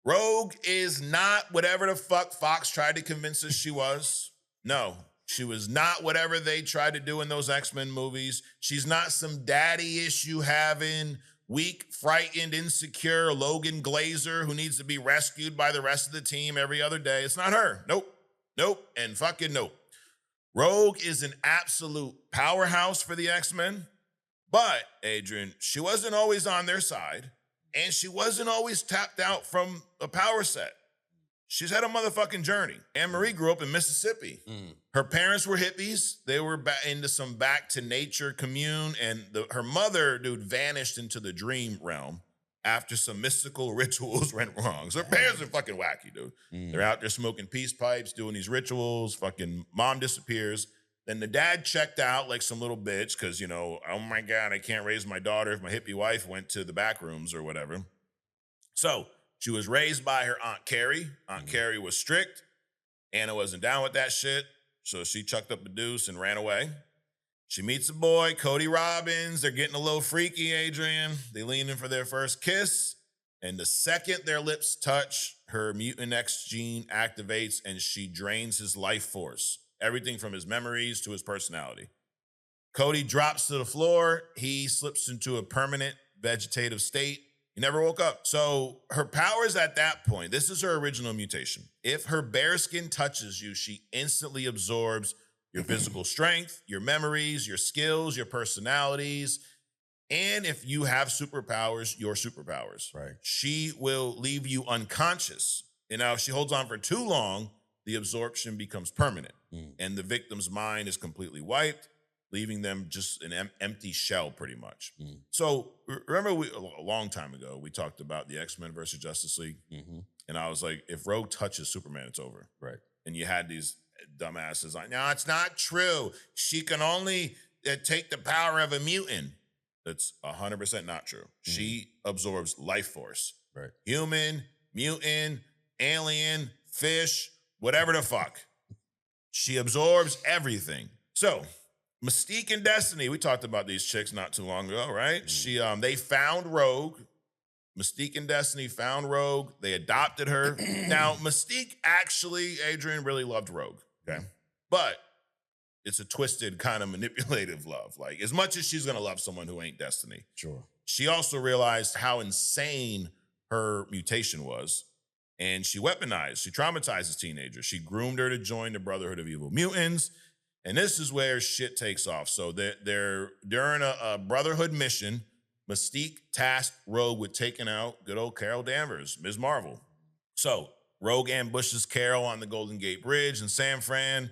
Rogue is not whatever the fuck Fox tried to convince us she was. No, she was not whatever they tried to do in those X-Men movies. She's not some daddy issue having, weak, frightened, insecure Logan Glazer who needs to be rescued by the rest of the team every other day. It's not her. Nope. Nope. And fucking nope. Rogue is an absolute powerhouse for the X-Men. But, Adrian, she wasn't always on their side, and she wasn't always tapped out from a power set. She's had a motherfucking journey. Anne-Marie grew up in Mississippi. Her parents were hippies. They were into some back to nature commune, and her mother, dude, vanished into the dream realm after some mystical rituals went wrong. So her parents are fucking wacky, dude. They're out there smoking peace pipes, doing these rituals, fucking mom disappears. Then the dad checked out like some little bitch because, you know, oh my God, I can't raise my daughter if my hippie wife went to the back rooms or whatever. So she was raised by her Aunt Carrie. Aunt Carrie was strict. Anna wasn't down with that shit. So she chucked up a deuce and ran away. She meets a boy, Cody Robbins. They're getting a little freaky, Adrian. They lean in for their first kiss. And the second their lips touch, her mutant X gene activates and she drains his life force. Everything from his memories to his personality. Cody drops to the floor. He slips into a permanent vegetative state. He never woke up. So her powers at that point, this is her original mutation. If her bare skin touches you, she instantly absorbs your physical strength, your memories, your skills, your personalities. And if you have superpowers, your superpowers. Right. She will leave you unconscious. And now if she holds on for too long, the absorption becomes permanent. And the victim's mind is completely wiped, leaving them just an empty shell pretty much. So remember a long time ago, we talked about the X-Men versus Justice League. And I was like, if Rogue touches Superman, it's over. Right. And you had these dumbasses like, no, it's not true. She can only take the power of a mutant. That's 100% not true. She absorbs life force. Right. Human, mutant, alien, fish, whatever the fuck. She absorbs everything. So, Mystique and Destiny, we talked about these chicks not too long ago, right? They found Rogue. Mystique and Destiny found Rogue. They adopted her. Now, Mystique actually, Adrian, really loved Rogue, okay? But it's a twisted kind of manipulative love. Like, as much as she's gonna love someone who ain't Destiny. Sure. She also realized how insane her mutation was. And she weaponized, she traumatizes teenagers. She groomed her to join the Brotherhood of Evil Mutants. And this is where shit takes off. So they're during a Brotherhood mission, Mystique tasked Rogue with taking out good old Carol Danvers, Ms. Marvel. So Rogue ambushes Carol on the Golden Gate Bridge in San Fran.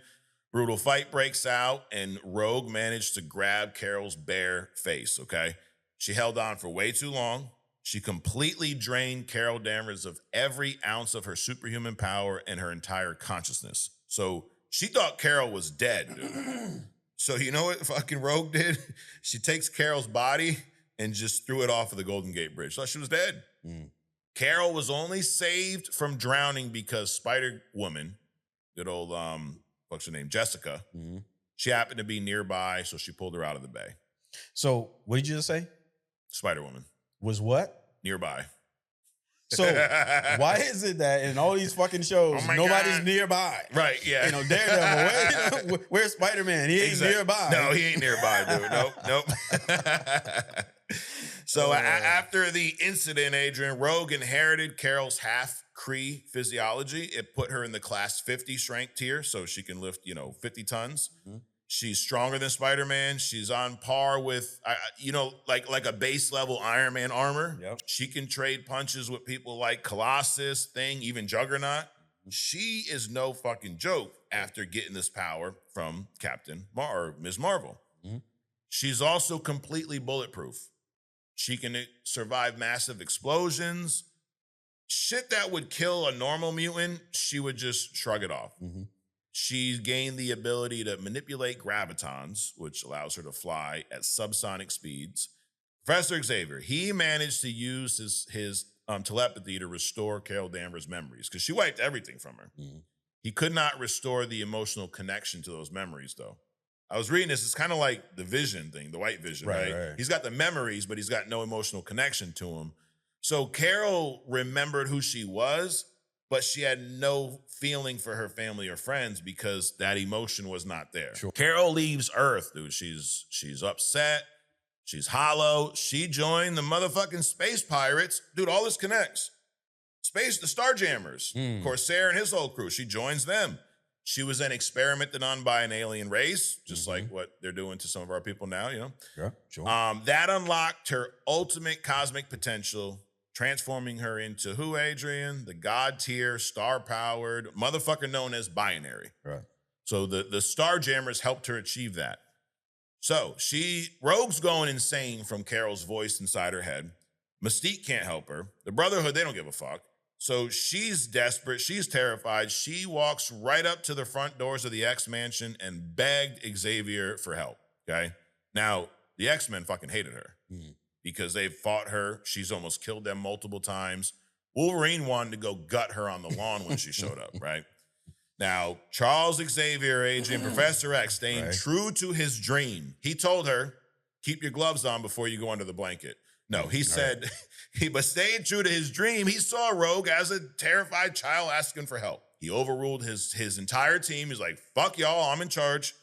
Brutal fight breaks out, and Rogue managed to grab Carol's bare face, okay? She held on for way too long. She completely drained Carol Danvers of every ounce of her superhuman power and her entire consciousness. So she thought Carol was dead, dude. So you know what fucking Rogue did? She takes Carol's body and just threw it off of the Golden Gate Bridge. Thought she was dead. Carol was only saved from drowning because Spider-Woman, good old, what's her name, Jessica, she happened to be nearby, so she pulled her out of the bay. So what did you just say? Spider-Woman. Was what? Nearby. So why is it that in all these fucking shows, nobody's nearby? Right, yeah. You know, Daredevil, where's Spider-Man? He ain't nearby. No, he ain't nearby, dude. Nope. So after the incident, Adrian, Rogue inherited Carol's half-Kree physiology. It put her in the class 50 strength tier, so she can lift, 50 tons. She's stronger than Spider-Man. She's on par with, like a base level Iron Man armor. Yep. She can trade punches with people like Colossus, Thing, even Juggernaut. She is no fucking joke after getting this power from Ms. Marvel. She's also completely bulletproof. She can survive massive explosions. Shit that would kill a normal mutant, she would just shrug it off. She gained the ability to manipulate gravitons, which allows her to fly at subsonic speeds. Professor Xavier, he managed to use his telepathy to restore Carol Danvers' memories because she wiped everything from her. He could not restore the emotional connection to those memories, though. I was reading this. It's kind of like the Vision thing, the White Vision, right? He's got the memories, but he's got no emotional connection to him. So Carol remembered who she was, but she had no feeling for her family or friends because that emotion was not there. Sure. Carol leaves Earth, dude. She's upset. She's hollow. She joined the motherfucking space pirates. Dude, all this connects. Space, the Starjammers, Corsair and his whole crew. She joins them. She was then experimented on by an alien race, just like what they're doing to some of our people now, you know? Yeah, sure. That unlocked her ultimate cosmic potential, transforming her into who, Adrian? The god tier, star-powered motherfucker known as Binary. Right. So the Starjammers helped her achieve that. So Rogue's going insane from Carol's voice inside her head. Mystique can't help her. The Brotherhood, they don't give a fuck. So she's desperate. She's terrified. She walks right up to the front doors of the X-Mansion and begged Xavier for help, okay? Now, the X-Men fucking hated her because they've fought her. She's almost killed them multiple times. Wolverine wanted to go gut her on the lawn when she showed up, right? Now, Charles Xavier, Adrian, Professor X, staying true to his dream. He told her, keep your gloves on before you go under the blanket. No, he said, but staying true to his dream, he saw Rogue as a terrified child asking for help. He overruled his entire team. He's like, fuck y'all, I'm in charge.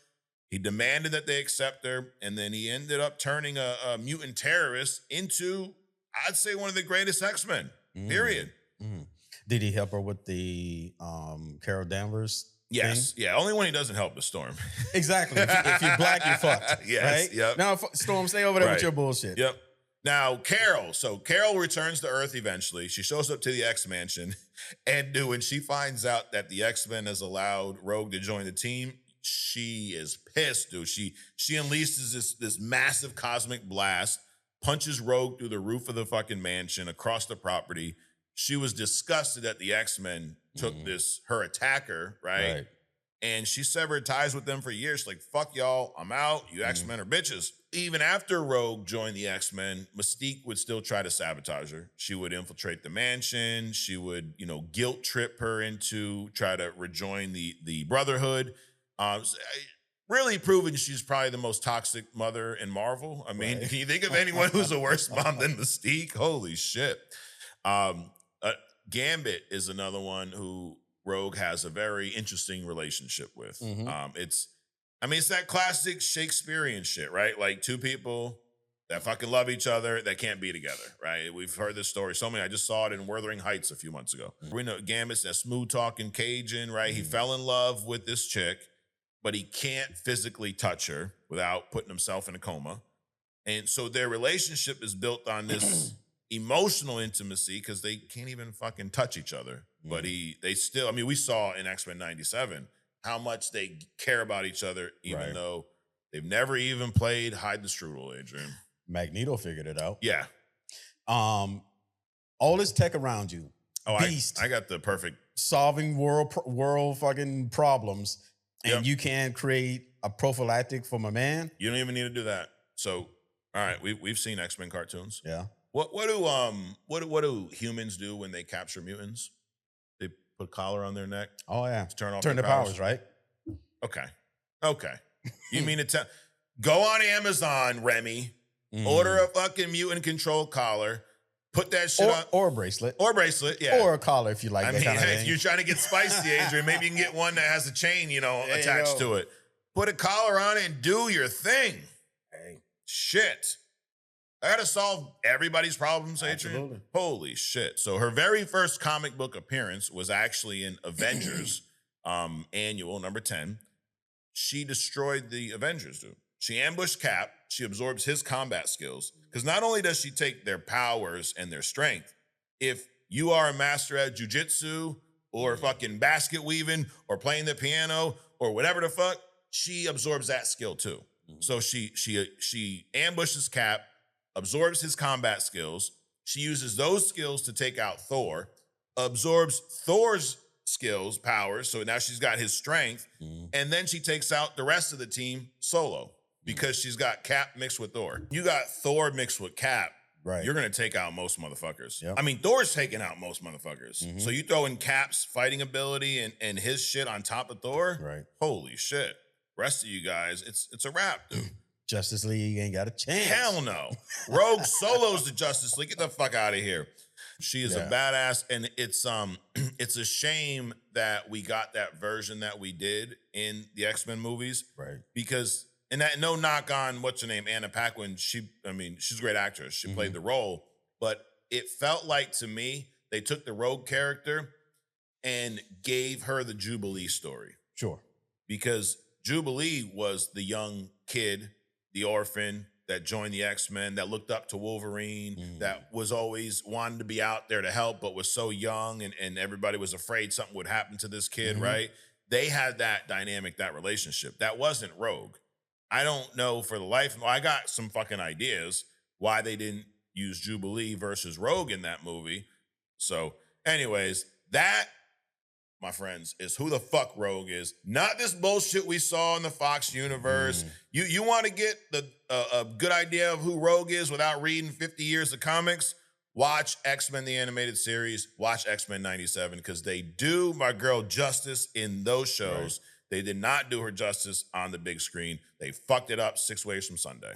He demanded that they accept her, and then he ended up turning a mutant terrorist into, I'd say, one of the greatest X-Men, period. Did he help her with the Carol Danvers? Yes. thing? Yeah. Only when he doesn't help the Storm. Exactly. If you're black, you're fucked. Yes. Right? Yep. Now, Storm, stay over there Right. with your bullshit. Yep. Now, Carol. So Carol returns to Earth eventually. She shows up to the X-Mansion. And dude, when she finds out that the X-Men has allowed Rogue to join the team, she is pissed, dude. She unleashes this massive cosmic blast, punches Rogue through the roof of the fucking mansion, across the property. She was disgusted that the X-Men took her attacker, right? And she severed ties with them for years. Like, fuck y'all, I'm out. You X-Men are bitches. Even after Rogue joined the X-Men, Mystique would still try to sabotage her. She would infiltrate the mansion. She would, guilt trip her into try to rejoin the Brotherhood. Really proving she's probably the most toxic mother in Marvel. I mean, can you think of anyone who's a worse mom than Mystique? Holy shit. Gambit is another one who Rogue has a very interesting relationship with. It's that classic Shakespearean shit, right? Like two people that fucking love each other that can't be together, right? We've heard this story so many. I just saw it in Wuthering Heights a few months ago. We know Gambit's that smooth talking Cajun, right? He fell in love with this chick, but he can't physically touch her without putting himself in a coma. And so their relationship is built on this emotional intimacy because they can't even fucking touch each other. But they still, we saw in X-Men 97 how much they care about each other, even though they've never even played hide the strudel, Adrian. Magneto figured it out. Yeah. All this tech around you. Beast. I got the perfect. Solving world fucking problems. And you can create a prophylactic from a man. You don't even need to do that. So, all right, we've seen X-Men cartoons. Yeah. What do humans do when they capture mutants? They put a collar on their neck. Oh yeah. To turn off their powers, right? Okay. You mean to go on Amazon, Remy, order a fucking mutant control collar, put that shit on. Or a bracelet. Yeah. Or a collar if you like that kind of thing. If you're trying to get spicy, Adrian, maybe you can get one that has a chain, attached to it. Put a collar on it and do your thing. Hey. Shit. I gotta solve everybody's problems, Adrian. Absolutely. Holy shit. So her very first comic book appearance was actually in Avengers annual number 10. She destroyed the Avengers, dude. She ambushed Cap. She absorbs his combat skills. Because not only does she take their powers and their strength, if you are a master at jujitsu or fucking basket weaving or playing the piano or whatever the fuck, she absorbs that skill too. So she ambushes Cap, absorbs his combat skills. She uses those skills to take out Thor, absorbs Thor's skills, powers. So now she's got his strength. And then she takes out the rest of the team solo because she's got Cap mixed with Thor. You got Thor mixed with Cap. Right. You're going to take out most motherfuckers. Yep. Thor's taking out most motherfuckers. So you throw in Cap's fighting ability and his shit on top of Thor. Right. Holy shit. Rest of you guys, it's a wrap, dude. Justice League ain't got a chance. Hell no. Rogue solos the Justice League. Get the fuck out of here. She is a badass, and it's it's a shame that we got that version that we did in the X-Men movies, Right. because and that no knock on what's her name, Anna Paquin. She's a great actress. She played the role, but it felt like to me they took the Rogue character and gave her the Jubilee story. Sure. Because Jubilee was the young kid, the orphan that joined the X-Men, that looked up to Wolverine, that was always wanted to be out there to help, but was so young and everybody was afraid something would happen to this kid, right? They had that dynamic, that relationship. That wasn't Rogue. I don't know for the life of me. I got some fucking ideas why they didn't use Jubilee versus Rogue in that movie. So, anyways, that, my friends, is who the fuck Rogue is. Not this bullshit we saw in the Fox universe. You want to get a good idea of who Rogue is without reading 50 years of comics? Watch X-Men the Animated Series. Watch X-Men 97, because they do my girl justice in those shows. Right. They did not do her justice on the big screen. They fucked it up 6 ways from Sunday.